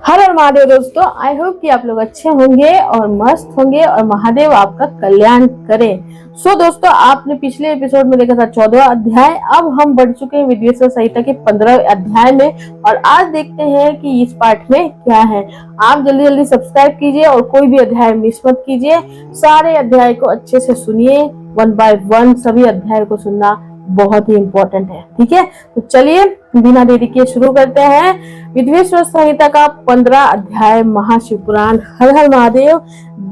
हर हर महादेव दोस्तों, I hope कि आप लोग अच्छे होंगे और मस्त होंगे और महादेव आपका कल्याण करें। दोस्तों, आपने पिछले एपिसोड में देखा था 14वां अध्याय। अब हम बढ़ चुके हैं विद्वेश्वर संहिता के 15वें अध्याय में और आज देखते हैं कि इस पार्ट में क्या है। आप जल्दी जल्दी सब्सक्राइब कीजिए और कोई भी अध्याय मिस मत कीजिए। सारे अध्याय को अच्छे से सुनिए, 1 बाय 1 सभी अध्याय को सुनना बहुत ही इम्पोर्टेंट है। ठीक है, तो चलिए बिना देरी के शुरू करते हैं विद्वेश्वर संहिता का 15 अध्याय महाशिव पुराण। हर हर महादेव।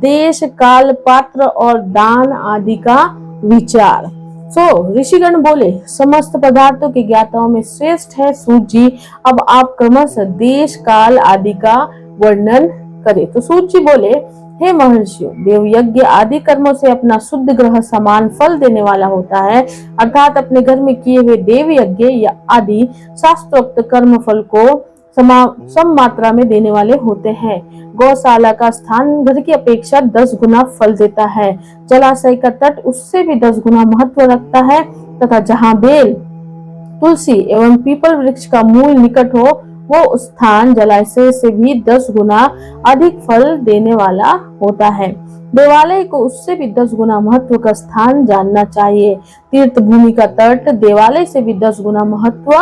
देश, काल, पात्र और दान आदि का विचार। ऋषिगण बोले, समस्त पदार्थों के ज्ञाताओं में श्रेष्ठ है सूत जी। अब आप क्रमशः देश, काल आदि का वर्णन करें। तो सूत जी बोले, हे महर्षियों, देव यज्ञ आदि कर्मों से अपना शुद्ध ग्रह समान फल देने वाला होता है, अर्थात अपने घर में किए हुए देव यज्ञ या आदि शास्त्रोक्त कर्म फल को सम मात्रा में देने वाले होते हैं। गौशाला का स्थान घर की अपेक्षा 10 गुना फल देता है। जलाशय का तट उससे भी 10 गुना महत्व रखता है तथा जहाँ बेल, तुलसी एवं पीपल वृक्ष का मूल निकट हो वो स्थान जलाशय से भी 10 गुना अधिक फल देने वाला होता है। देवालय को उससे भी 10 गुना महत्व का स्थान जानना चाहिए। तीर्थ भूमि का तट देवालय से भी 10 गुना महत्व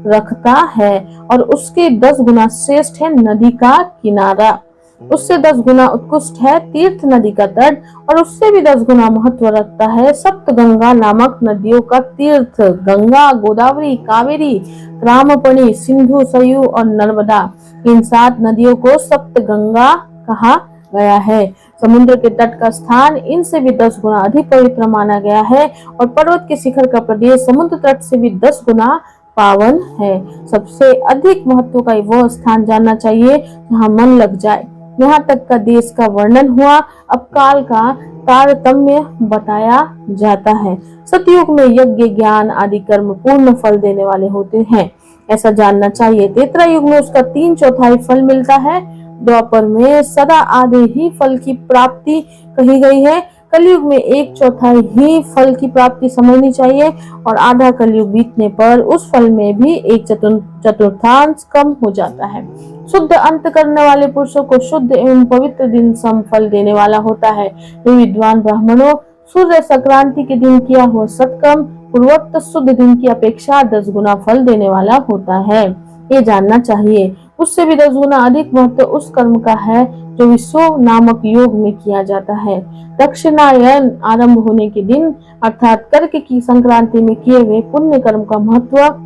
रखता है और उसके 10 गुना श्रेष्ठ है नदी का किनारा। उससे 10 गुना उत्कृष्ट है तीर्थ नदी का तट और उससे भी 10 गुना महत्व रखता है सप्त गंगा नामक नदियों का तीर्थ। गंगा, गोदावरी, कावेरी, रामपणी, सिंधु, सरयू और नर्मदा, इन 7 नदियों को सप्त गंगा कहा गया है। समुद्र के तट का स्थान इनसे भी 10 गुना अधिक पवित्र माना गया है और पर्वत के शिखर का प्रदेश समुद्र तट से भी 10 गुना पावन है। सबसे अधिक महत्व का वह स्थान जानना चाहिए जहाँ मन लग जाए। यहाँ तक का देश का वर्णन हुआ। अब काल का तारतम्य बताया जाता है। सतयुग में यज्ञ, ज्ञान आदि कर्म पूर्ण फल देने वाले होते हैं, ऐसा जानना चाहिए। त्रेता युग में उसका 3/4 फल मिलता है। द्वापर में सदा आधे ही फल की प्राप्ति कही गई है। कलयुग में 1/4 ही फल की प्राप्ति समझनी चाहिए और आधा कलयुग बीतने पर उस फल में भी 1/4 कम हो जाता है। शुद्ध अंत करने वाले पुरुषों को शुद्ध एवं पवित्र दिन सम फल देने वाला होता है। विद्वान ब्राह्मणों, सूर्य संक्रांति के दिन किया हुआ सत्कर्म पूर्वोक्त शुद्ध दिन की अपेक्षा 10 गुना फल देने वाला होता है, ये जानना चाहिए। उससे भी 10 गुना अधिक महत्व उस कर्म का है जो विश्व नामक योग में किया जाता है। दक्षिणायन आरंभ होने के दिन अर्थात कर्क की संक्रांति में किए हुए पुण्य कर्म का महत्व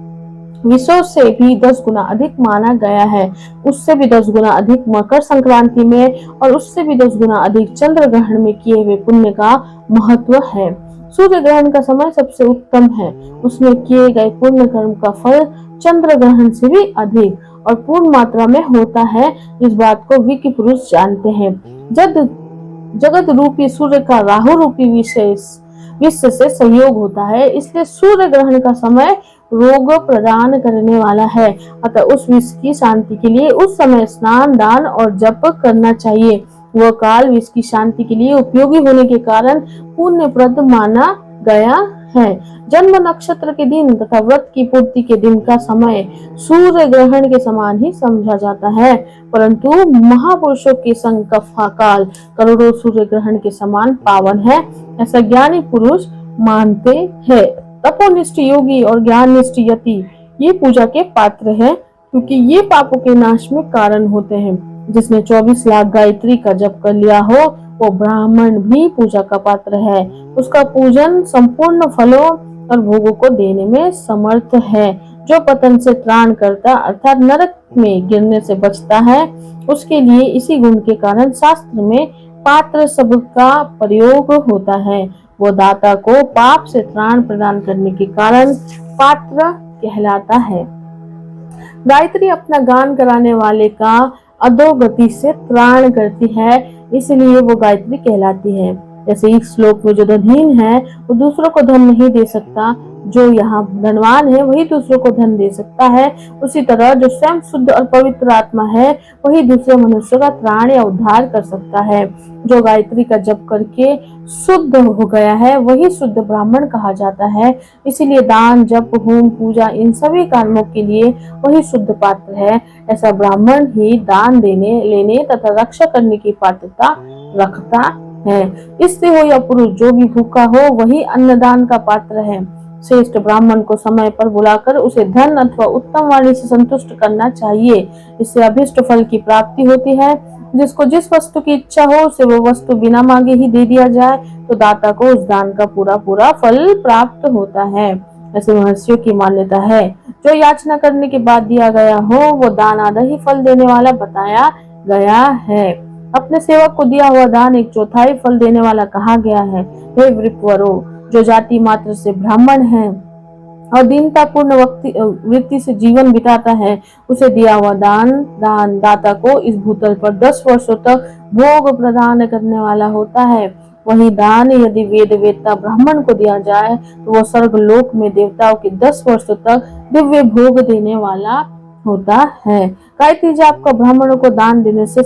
विश्व से भी 10 गुना अधिक माना गया है। उससे भी 10 गुना अधिक मकर संक्रांति में और उससे भी 10 गुना अधिक चंद्र ग्रहण में किए हुए पुण्य का महत्व है। सूर्य ग्रहण का समय सबसे उत्तम है, उसमें किए गए पुण्य कर्म का फल चंद्र ग्रहण से भी अधिक और पूर्ण मात्रा में होता है। इस बात को विज्ञ पुरुष जानते हैं। जगत रूपी सूर्य का राहु रूपी विश्व से सहयोग होता है, इसलिए सूर्य ग्रहण का समय रोग प्रदान करने वाला है। अतः उस विश्व की शांति के लिए उस समय स्नान, दान और जप करना चाहिए। वह काल विश्व की शांति के लिए उपयोगी होने के कारण पुण्यप्रद माना गया है। जन्म नक्षत्र के दिन तथा व्रत की पूर्ति के दिन का समय सूर्य ग्रहण के समान ही समझा जाता है, परंतु महापुरुषों के संकल्प का काल करोड़ों सूर्य ग्रहण के समान पावन है, ऐसा ज्ञानी पुरुष मानते हैं। तपोनिष्ठ योगी और ज्ञाननिष्ठ यति ये पूजा के पात्र हैं, क्योंकि ये पापों के नाश में कारण होते हैं। जिसने 24 लाख गायत्री का जप कर लिया हो वो ब्राह्मण भी पूजा का पात्र है। उसका पूजन संपूर्ण फलों और भोगों को देने में समर्थ है। जो पतन से त्राण करता अर्थात नरक में गिरने से बचता है, उसके लिए इसी गुण के कारण शास्त्र में पात्र शब्द का प्रयोग होता है। वो दाता को पाप से त्राण प्रदान करने के कारण पात्र कहलाता है। गायत्री अपना गान कराने वाले का अधोगति से त्राण करती है, इसलिए वो गायत्री कहलाती है। जैसे इस श्लोक में जो धनहीन है वो दूसरों को धन नहीं दे सकता, जो यहाँ धनवान है वही दूसरों को धन दे सकता है, उसी तरह जो स्वयं शुद्ध और पवित्र आत्मा है वही दूसरे मनुष्य का त्राण या उद्धार कर सकता है। जो गायत्री का जप करके शुद्ध हो गया है वही शुद्ध ब्राह्मण कहा जाता है। इसीलिए दान, जप, होम, पूजा इन सभी कर्मों के लिए वही शुद्ध पात्र है। ऐसा ब्राह्मण ही दान देने, लेने तथा रक्षा करने की पात्रता रखता है। स्त्री हो या पुरुष, जो भी भूखा हो वही अन्नदान का पात्र है। श्रेष्ठ ब्राह्मण को समय पर बुलाकर उसे धन अथवा उत्तम वाणी से संतुष्ट करना चाहिए। इससे अभिष्ट फल की प्राप्ति होती है। जिसको जिस वस्तु की इच्छा हो उसे वो वस्तु बिना मांगे ही दे दिया जाए तो दाता को उस दान का पूरा पूरा फल प्राप्त होता है। ऐसे महर्षियों की मान्यता है। जो याचना करने के बाद दिया गया हो वो दान आधा ही फल देने वाला बताया गया है। अपने सेवक को दिया हुआ दान 1/4 फल देने वाला कहा गया है। हे वृत्रवरो, जो जाति मात्र से ब्राह्मण है और दीनता पूर्ण वृत्ति से जीवन बिताता है, उसे दिया हुआ दान दाता को इस भूतल पर 10 वर्षों तक भोग प्रदान करने वाला होता है। वही दान यदि वेद वेत्ता ब्राह्मण को दिया जाए तो वह स्वर्ग लोक में देवताओं के 10 वर्षों तक दिव्य भोग देने वाला होता है। गायत्री जाप का ब्राह्मणों को दान देने से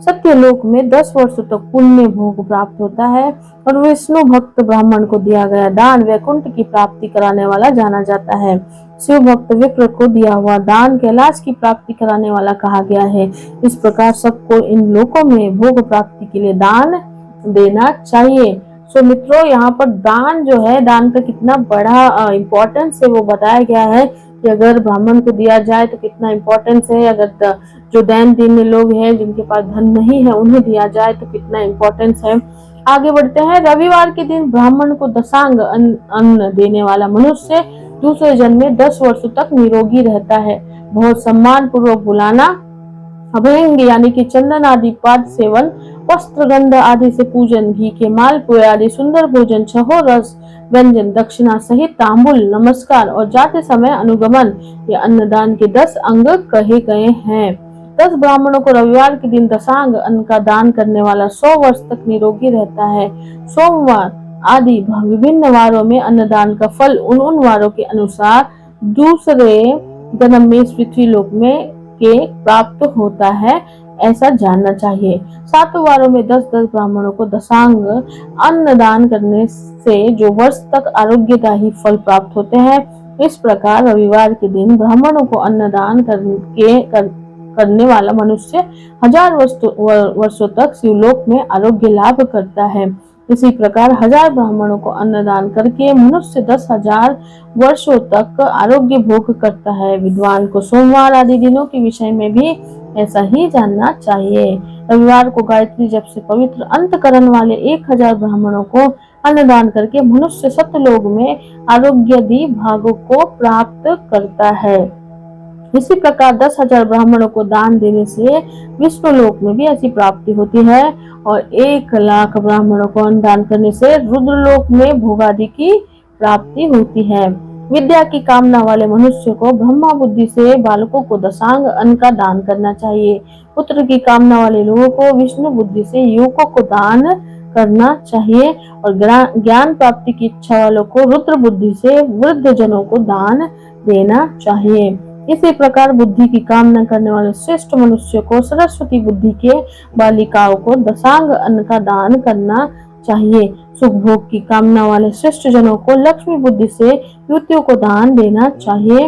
सत्यलोक में 10 वर्षों तक पुण्य भोग प्राप्त होता है और विष्णु भक्त ब्राह्मण को दिया गया दान वैकुंठ की प्राप्ति कराने वाला जाना जाता है। शिव भक्त विप्र को दिया हुआ दान कैलाश की प्राप्ति कराने वाला कहा गया है। इस प्रकार सबको इन लोकों में भोग प्राप्ति के लिए दान देना चाहिए। सो मित्रों, यहाँ पर दान जो है, दान का कितना बड़ा इम्पोर्टेंस है वो बताया गया है कि अगर ब्राह्मण को दिया जाए तो कितना इम्पोर्टेंस है, अगर जो दैन दीन लोग हैं जिनके पास धन नहीं है उन्हें दिया जाए तो कितना इम्पोर्टेंस है। आगे बढ़ते हैं। रविवार के दिन ब्राह्मण को दशांग अन्न देने वाला मनुष्य दूसरे जन्म में 10 वर्षों तक निरोगी रहता है। बहुत सम्मान पूर्वक बुलाना, अभयंग यानी कि चंदन आदि पाद सेवन, वस्त्र गंध आदि से पूजन, घी के मालपुए आदि सुंदर भोजन, छहो रस व्यंजन, दक्षिणा सहित तांबुल, नमस्कार और जाते समय अनुगमन, ये अन्नदान के 10 अंग कहे गए हैं। 10 ब्राह्मणों को रविवार के दिन दशांग अन्न का दान करने वाला 100 वर्ष तक निरोगी रहता है। सोमवार आदि विभिन्न वारों में अन्नदान का फल उन वारों के अनुसार दूसरे जन्म में पृथ्वी लोक में के प्राप्त होता है, ऐसा जानना चाहिए। 7 वारों में 10-10 ब्राह्मणों को दशांग अन्न दान करने से जो वर्ष तक आरोग्यदायी फल प्राप्त होते हैं। इस प्रकार रविवार के दिन ब्राह्मणों को अन्नदान करने वाला मनुष्य 1000 वर्षों तक शिवलोक में आरोग्य लाभ करता है। इसी प्रकार 1000 ब्राह्मणों को अन्नदान करके मनुष्य 10,000 वर्षों तक आरोग्य भोग करता है। विद्वान को सोमवार आदि दिनों के विषय में भी ऐसा ही जानना चाहिए। रविवार को गायत्री जप से पवित्र अंतकरण वाले 1000 ब्राह्मणों को अन्नदान करके मनुष्य सतलोक में आरोग्यदी भागों को प्राप्त करता है। इसी प्रकार 10,000 ब्राह्मणों को दान देने से विष्णु लोक में भी ऐसी प्राप्ति होती है और 1,00,000 ब्राह्मणों को अन्न दान करने से रुद्रलोक में भोगादि की प्राप्ति होती है। विद्या की कामना वाले मनुष्य को ब्रह्मा बुद्धि से बालकों को दशांग अन्न का दान करना चाहिए। पुत्र की कामना वाले लोगों को विष्णु बुद्धि से युवकों को दान करना चाहिए और ज्ञान प्राप्ति की इच्छा वालों को रुद्र बुद्धि से वृद्ध जनों को दान देना चाहिए। इसी प्रकार बुद्धि की कामना करने वाले श्रेष्ठ मनुष्य को सरस्वती बुद्धि के बालिकाओं को दशांग अन्न का दान करना चाहिए। सुख भोग की कामना वाले श्रेष्ठ जनों को लक्ष्मी बुद्धि से युवतियों को दान देना चाहिए।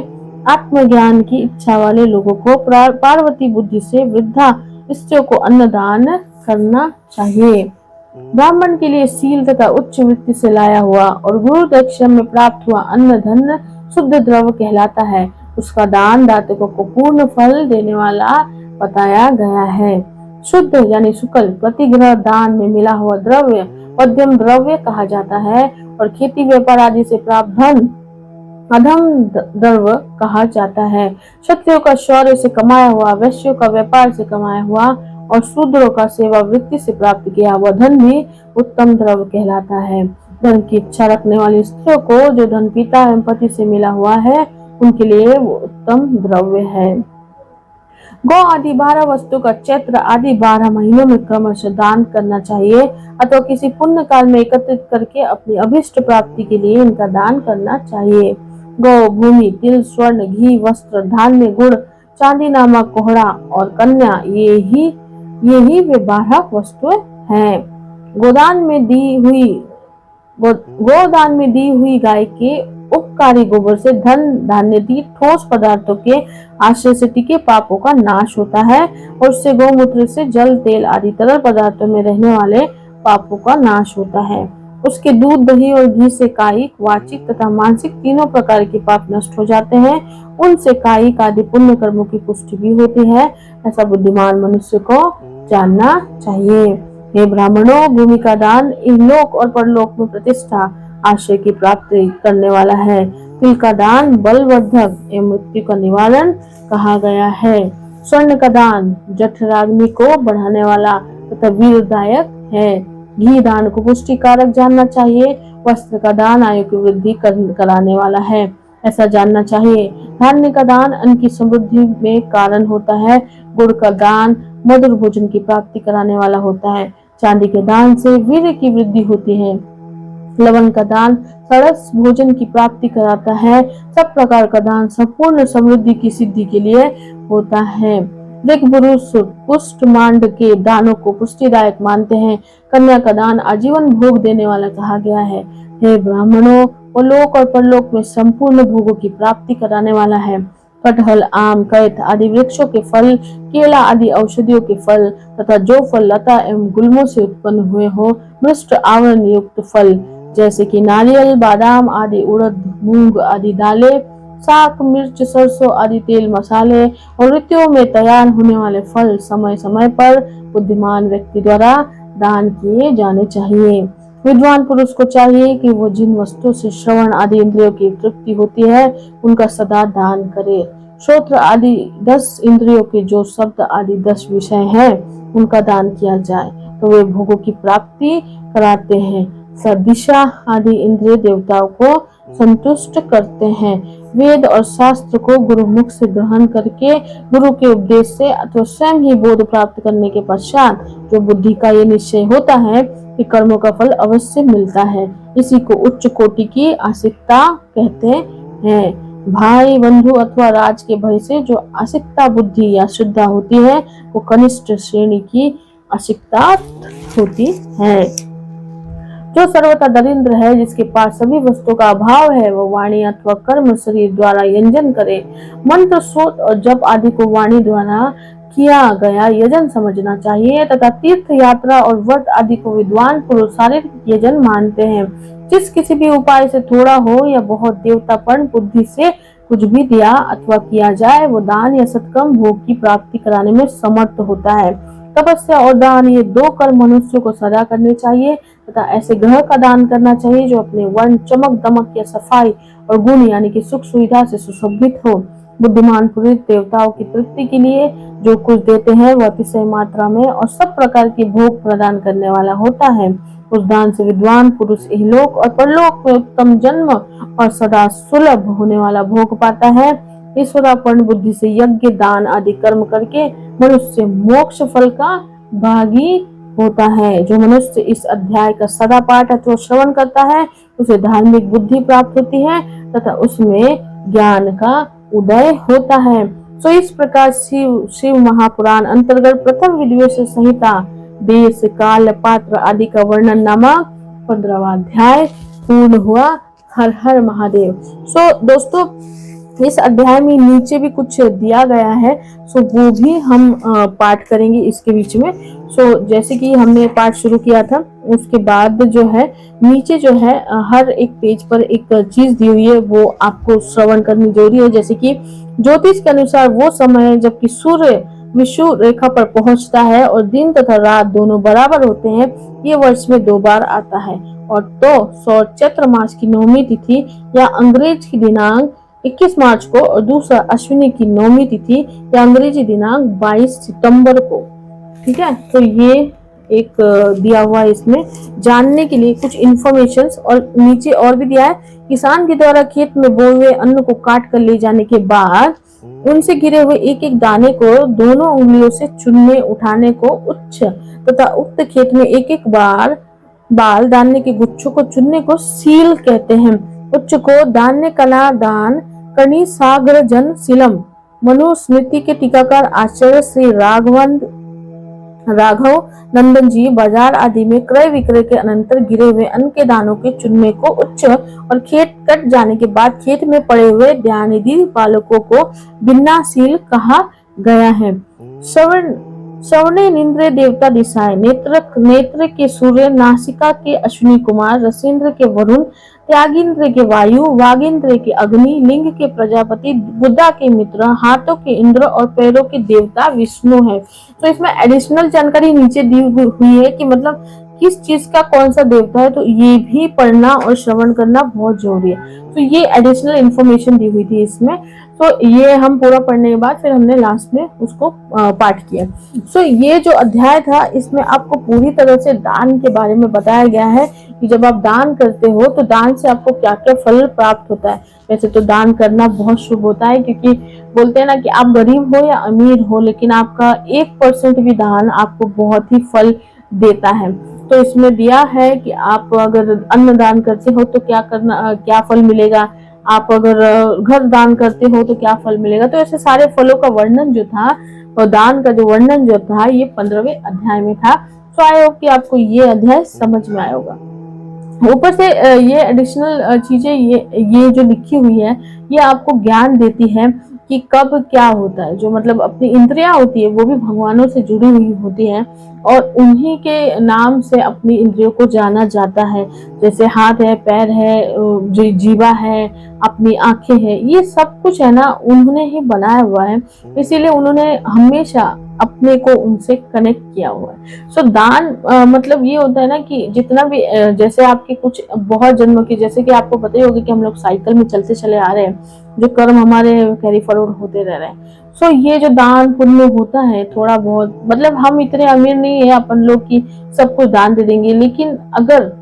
आत्मज्ञान की इच्छा वाले लोगों को पार्वती बुद्धि से वृद्धा स्त्रियों को अन्नदान करना चाहिए। ब्राह्मण के लिए शील तथा उच्च वृत्ति से लाया हुआ और गुरु दक्षिणा में प्राप्त हुआ अन्न धन शुद्ध द्रव्य कहलाता है। उसका दान दातकों को पूर्ण फल देने वाला बताया गया है। शुद्ध यानी शुक्ल प्रतिग्रह दान में मिला हुआ द्रव्य मध्यम द्रव्य कहा जाता है और खेती व्यापार आदि से प्राप्त धन अधम द्रव्य कहा जाता है। क्षत्रियों का शौर्य से कमाया हुआ, वैश्यों का व्यापार से कमाया हुआ और शूद्रों का सेवा वृत्ति से प्राप्त किया हुआ धन भी उत्तम द्रव्य कहलाता है। धन की इच्छा रखने वाली स्त्रियों को जो धन पिता एवं पति से मिला हुआ है उनके लिए वो उत्तम द्रव्य है। गौ आदि 12 वस्तु का चैत्र आदि 12 महीनों में क्रमशः दान करना चाहिए अथवा किसी पुण्य काल में एकत्रित करके अपनी अभिष्ट प्राप्ति के लिए इनका दान करना चाहिए। गौ, भूमि, तिल, स्वर्ण, घी, वस्त्र, धान्य, गुड़, चांदी नामक कोहड़ा और कन्या, ये ही वे 12 वस्तुएं हैं। गोदान में दी हुई गाय के उपकारी गोबर से धन धान्य दी ठोस पदार्थों के आश्रय से टिके पापों का नाश होता है और उससे गौमूत्र से जल, तेल आदि तरल पदार्थों में रहने वाले पापों का नाश होता है। उसके दूध, दही और घी से कायिक, वाचिक तथा मानसिक तीनों प्रकार के पाप नष्ट हो जाते हैं। उनसे कायिक आदि पुण्य कर्मों की पुष्टि भी होती है। ऐसा बुद्धिमान मनुष्य को जानना चाहिए। हे ब्राह्मणों, भूमि का दान इहलोक और परलोक में प्रतिष्ठा, आश्रय की प्राप्ति करने वाला है। तिल का दान बलवर्धक एवं मृत्यु का निवारण कहा गया है। स्वर्ण का दान जठराग्नि को बढ़ाने वाला तथा वीरदायक है। घी दान को पुष्टि कारक जानना चाहिए। वस्त्र का दान आयु की वृद्धि कराने वाला है, ऐसा जानना चाहिए। धान्य का दान अन्न की समृद्धि में कारण होता है। गुड़ का दान मधुर भोजन की प्राप्ति कराने वाला होता है। चांदी के दान से वीर्य की वृद्धि होती है। लवण का दान सरस भोजन की प्राप्ति कराता है। सब प्रकार का दान संपूर्ण समृद्धि की सिद्धि के लिए होता है। पुरुष पुष्ट मांड के दानों को पुष्टिदायक मानते हैं। कन्या का दान आजीवन भोग देने वाला कहा गया है। हे ब्राह्मणों, वो लोक और परलोक में संपूर्ण भोगों की प्राप्ति कराने वाला है। कटहल, आम, कैथ आदि वृक्षों के फल, केला आदि औषधियों के फल तथा जो फल लता एवं गुल्मों से उत्पन्न हुए हो, मृष्ट आवरण युक्त फल जैसे कि नारियल, बादाम आदि, उड़द, मूंग आदि दालें, साग, मिर्च, सरसों आदि तेल, मसाले और ऋतुओं में तैयार होने वाले फल समय समय पर बुद्धिमान व्यक्ति द्वारा दान किए जाने चाहिए। विद्वान पुरुष को चाहिए कि वो जिन वस्तुओं से श्रवण आदि इंद्रियों की तृप्ति होती है उनका सदा दान करे। श्रोत्र आदि 10 इंद्रियों के जो शब्द आदि 10 विषय हैं उनका दान किया जाए तो वे भोगों की प्राप्ति कराते हैं। सदिशा आदि इंद्रिय देवताओं को संतुष्ट करते हैं। वेद और शास्त्र को गुरु मुख से ग्रहण करके गुरु के उपदेश से अथवा स्वयं ही बोध प्राप्त करने के पश्चात जो बुद्धि का ये निश्चय होता है कि कर्मों का फल अवश्य मिलता है, इसी को उच्च कोटि की आस्तिकता कहते हैं। भाई, बंधु अथवा राज के भय से जो आस्तिकता बुद्धि या श्रद्धा होती है वो कनिष्ठ श्रेणी की आस्तिकता होती है। जो सर्वथा दरिद्र है, जिसके पास सभी वस्तुओं का अभाव है, वो वाणी अथवा कर्म शरीर द्वारा यजन करे। मंत्र, स्रोत और जप आदि को वाणी द्वारा किया गया यजन समझना चाहिए तथा तीर्थ यात्रा और व्रत आदि को विद्वान पुरुष शारीरिक यजन मानते हैं। जिस किसी भी उपाय से थोड़ा हो या बहुत देवतापन बुद्धि से कुछ भी दिया अथवा किया जाए वो दान या सत्कर्म भोग की प्राप्ति कराने में समर्थ होता है। तपस्या और दान ये 2 कर्म मनुष्य को सदा करने चाहिए तथा ऐसे ग्रह का दान करना चाहिए जो अपने वर्ण, चमक, दमक या सफाई और गुण यानी कि सुख सुविधा से सुशोभित हो। बुद्धिमान पुरुष देवताओं की तृप्ति के लिए जो कुछ देते हैं वह अतिशय मात्रा में और सब प्रकार के भोग प्रदान करने वाला होता है। उस दान से विद्वान पुरुष इहलोक और परलोक में उत्तम जन्म और सदा सुलभ होने वाला भोग पाता है। ईश्वरार्पण बुद्धि से यज्ञ, दान आदि कर्म करके मनुष्य मोक्ष फल का भागी होता है। जो मनुष्य इस अध्याय का सदा पाठ अथवा श्रवण करता है उसे धार्मिक बुद्धि प्राप्त होती है तथा उसमें ज्ञान का उदय होता है। सो इस प्रकार शिव महापुराण अंतर्गत प्रथम विद्वेष संहिता देश, काल, पात्र आदि का वर्णन नामक 15वां अध्याय पूर्ण हुआ। हर हर महादेव। सो दोस्तों, इस अध्याय में नीचे भी कुछ दिया गया है, सो वो भी हम पाठ करेंगे इसके बीच में। सो जैसे कि हमने पाठ शुरू किया था उसके बाद जो है नीचे जो है हर एक पेज पर एक चीज दी हुई है वो आपको श्रवण करनी जरूरी है। जैसे कि ज्योतिष के अनुसार वो समय है जबकि सूर्य विषुव रेखा पर पहुंचता है और दिन तथा रात दोनों बराबर होते हैं। ये वर्ष में 2 बार आता है और तो चैत्र मास की 9वीं तिथि या अंग्रेज की दिनांक 21 मार्च को और दूसरा अश्विनी की 9वीं तिथि या अंग्रेजी दिनांक 22 सितंबर को। ठीक है, तो ये एक दिया हुआ है इसमें जानने के लिए कुछ इन्फॉर्मेशंस। और नीचे और भी दिया है, किसान के द्वारा खेत में बोए हुए अन्न को काट कर ले जाने के बाद उनसे गिरे हुए एक एक दाने को दोनों उंगलियों से चुनने उठाने को उच्च तथा उक्त खेत में एक एक बार बाल दाने के गुच्छों को चुनने को सील कहते हैं। उच्च को दान्य कला दान कणी सागर जन सीलम। मनुस्मृति के टीकाकार आचार्य श्री राघव नंदन जी बाजार आदि में क्रय विक्रय के अनंतर गिरे हुए अन्न के दानों के चुनने को उच्च और खेत कट जाने के बाद खेत में पड़े हुए ध्यानिधि बालकों को भिन्नाशील कहा गया है। श्रवणे निंद्र देवता दिशाएं, नेत्र के सूर्य, नासिका के अश्विनी कुमार, रसेंद्र के वरुण, त्यागींद्र के वायु, वागेंद्र के अग्नि, लिंग के प्रजापति, बुद्धा के मित्र, हाथों के इंद्र और पैरों के देवता विष्णु है। तो इसमें एडिशनल जानकारी नीचे दी हुई है कि मतलब किस चीज का कौन सा देवता है, तो ये भी पढ़ना और श्रवण करना बहुत जरूरी है। तो ये एडिशनल इंफॉर्मेशन दी हुई थी इसमें। तो ये हम पूरा पढ़ने के बाद फिर हमने लास्ट में उसको पाठ किया। सो ये जो अध्याय था इसमें आपको पूरी तरह से दान के बारे में बताया गया है कि जब आप दान करते हो तो दान से आपको क्या क्या फल प्राप्त होता है। वैसे तो दान करना बहुत शुभ होता है, क्योंकि बोलते हैं ना कि आप गरीब हो या अमीर हो, लेकिन आपका 1% भी दान आपको बहुत ही फल देता है। तो इसमें दिया है कि आप अगर अन्न दान करते हो तो क्या फल मिलेगा, आप अगर घर दान करते हो तो क्या फल मिलेगा। तो ऐसे सारे फलों का वर्णन जो था और दान का जो वर्णन जो था ये 15वें अध्याय में था। तो आई होप कि आपको ये अध्याय समझ में आया होगा। ऊपर से ये एडिशनल चीजें ये जो लिखी हुई है ये आपको ज्ञान देती है कि कब क्या होता है। जो मतलब अपनी इंद्रियां होती है वो भी भगवानों से जुड़ी हुई होती है और उन्हीं के नाम से अपनी इंद्रियों को जाना जाता है। जैसे हाथ है, पैर है, जो जीवा है, अपनी आंखें है, ये सब कुछ है ना उन्होंने ही बनाया हुआ है, इसीलिए उन्होंने हमेशा अपने को उनसे कनेक्ट किया हुआ है। सो दान मतलब ये होता है ना कि जितना भी जैसे आपके कुछ बहुत जन्मों की, जैसे कि आपको पता ही होगा कि हम लोग साइकिल में चलते चले आ रहे हैं, जो कर्म हमारे कैरी फॉरवर्ड होते रह रहे हैं। सो ये जो दान पुण्य होता है थोड़ा बहुत, मतलब हम इतने अमीर नहीं है अपन लोग की सब कुछ दान दे देंगे, लेकिन अगर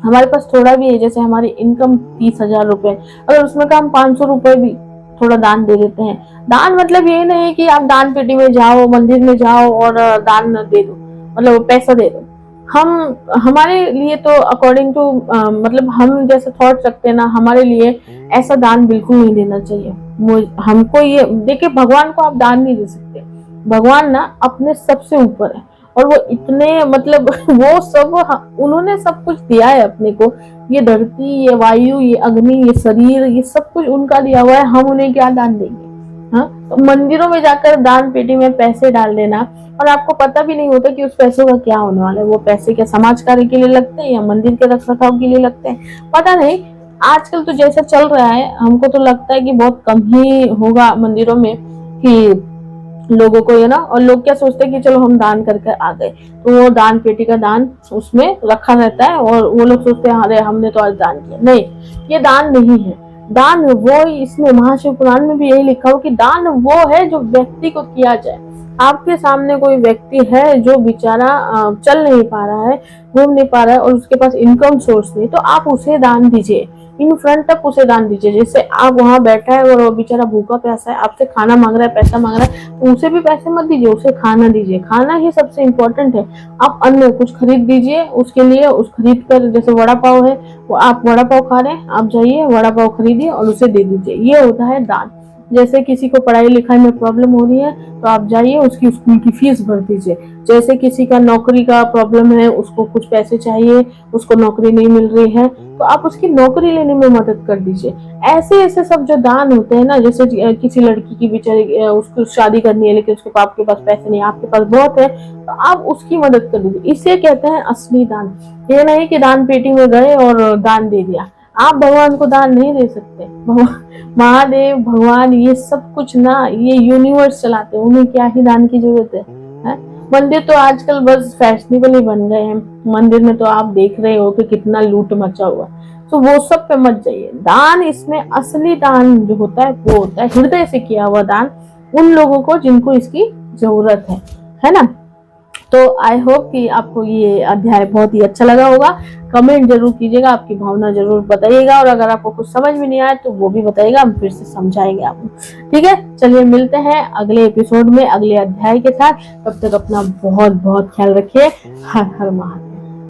हमारे पास थोड़ा भी है, जैसे हमारी इनकम 30,000 रुपए, अगर उसमें का हम 500 रुपए भी थोड़ा दान दे देते हैं। दान मतलब ये नहीं कि आप दान पेटी में जाओ, मंदिर में जाओ और दान दे दो, मतलब पैसा दे दो। हम हमारे लिए तो अकॉर्डिंग टू मतलब हम जैसे थॉट रखते हैं ना, हमारे लिए ऐसा दान बिल्कुल नहीं देना चाहिए। हमको ये देखिए, भगवान को आप दान नहीं दे सकते। भगवान ना अपने सबसे ऊपर है और वो इतने मतलब वो सब उन्होंने सब कुछ दिया है अपने को। ये धरती, ये वायु, ये अग्नि, ये शरीर, ये सब कुछ उनका दिया हुआ है। हम उन्हें क्या दान देंगे? हाँ, तो मंदिरों में जाकर दान पेटी में पैसे डाल देना और आपको पता भी नहीं होता कि उस पैसों का क्या होने वाला है। वो पैसे क्या समाज कार्य के लिए लगते हैं या मंदिर के रख रखाव के लिए लगते हैं, पता नहीं। आजकल तो जैसा चल रहा है, हमको तो लगता है कि बहुत कम ही होगा मंदिरों में कि लोगों को, ये ना, और लोग क्या सोचते हैं कि चलो हम दान करके आ गए, तो वो दान पेटी का दान उसमें रखा रहता है और वो लोग सोचते हैं अरे हमने तो आज दान किया। नहीं, ये दान नहीं है। दान वो, इसमें महाशिव पुराण में भी यही लिखा हो कि दान वो है जो व्यक्ति को किया जाए। आपके सामने कोई व्यक्ति है जो बेचारा चल नहीं पा रहा है, घूम नहीं पा रहा है और उसके पास इनकम सोर्स नहीं, तो आप उसे दान दीजिए, इन फ्रंट तक उसे दान दीजिए। जैसे आप वहां बैठा है और वो बेचारा भूखा प्यासा है, आपसे खाना मांग रहा है, पैसा मांग रहा है, तो उसे भी पैसे मत दीजिए, उसे खाना दीजिए। खाना ही सबसे इम्पोर्टेंट है। आप अन्य कुछ खरीद दीजिए उसके लिए, उस खरीद कर, जैसे वड़ा पाव है, वो आप वड़ा पाव खा रहे हैं, आप जाइए वड़ा पाव खरीदिए और उसे दे दीजिए। ये होता है दान। जैसे किसी को पढ़ाई लिखाई में प्रॉब्लम हो रही है तो आप जाइए उसकी स्कूल की फीस भर दीजिए। जैसे किसी का नौकरी का प्रॉब्लम है, उसको कुछ पैसे चाहिए, उसको नौकरी नहीं मिल रही है, तो आप उसकी नौकरी लेने में मदद कर दीजिए। ऐसे ऐसे सब जो दान होते हैं ना, जैसे किसी लड़की की बेचारी उसको शादी करनी है लेकिन उसके बाप के पास पैसे नहीं, आपके पास बहुत है, तो आप उसकी मदद कर दीजिए। इसे कहते हैं असली दान। ये नहीं कि दान पेटी में गए और दान दे दिया। आप भगवान को दान नहीं दे सकते। महादेव, भगवान, ये सब कुछ ना, ये यूनिवर्स चलाते हैं, उन्हें क्या ही दान की जरूरत है? मंदिर तो आजकल बस फैशनेबल ही बन गए हैं। मंदिर में तो आप देख रहे हो कि कितना लूट मचा हुआ, तो वो सब पे मत जाइए। दान, इसमें असली दान जो होता है वो होता है हृदय से किया हुआ दान, उन लोगों को जिनको इसकी जरूरत है ना। तो आई होप कि आपको ये अध्याय बहुत ही अच्छा लगा होगा। कमेंट जरूर कीजिएगा, आपकी भावना जरूर बताइएगा, और अगर आपको कुछ समझ में नहीं आया तो वो भी बताइएगा, हम फिर से समझाएंगे आपको। ठीक है, चलिए मिलते हैं अगले एपिसोड में अगले अध्याय के साथ। तब तक अपना बहुत बहुत ख्याल रखिए। हर हर महादेव।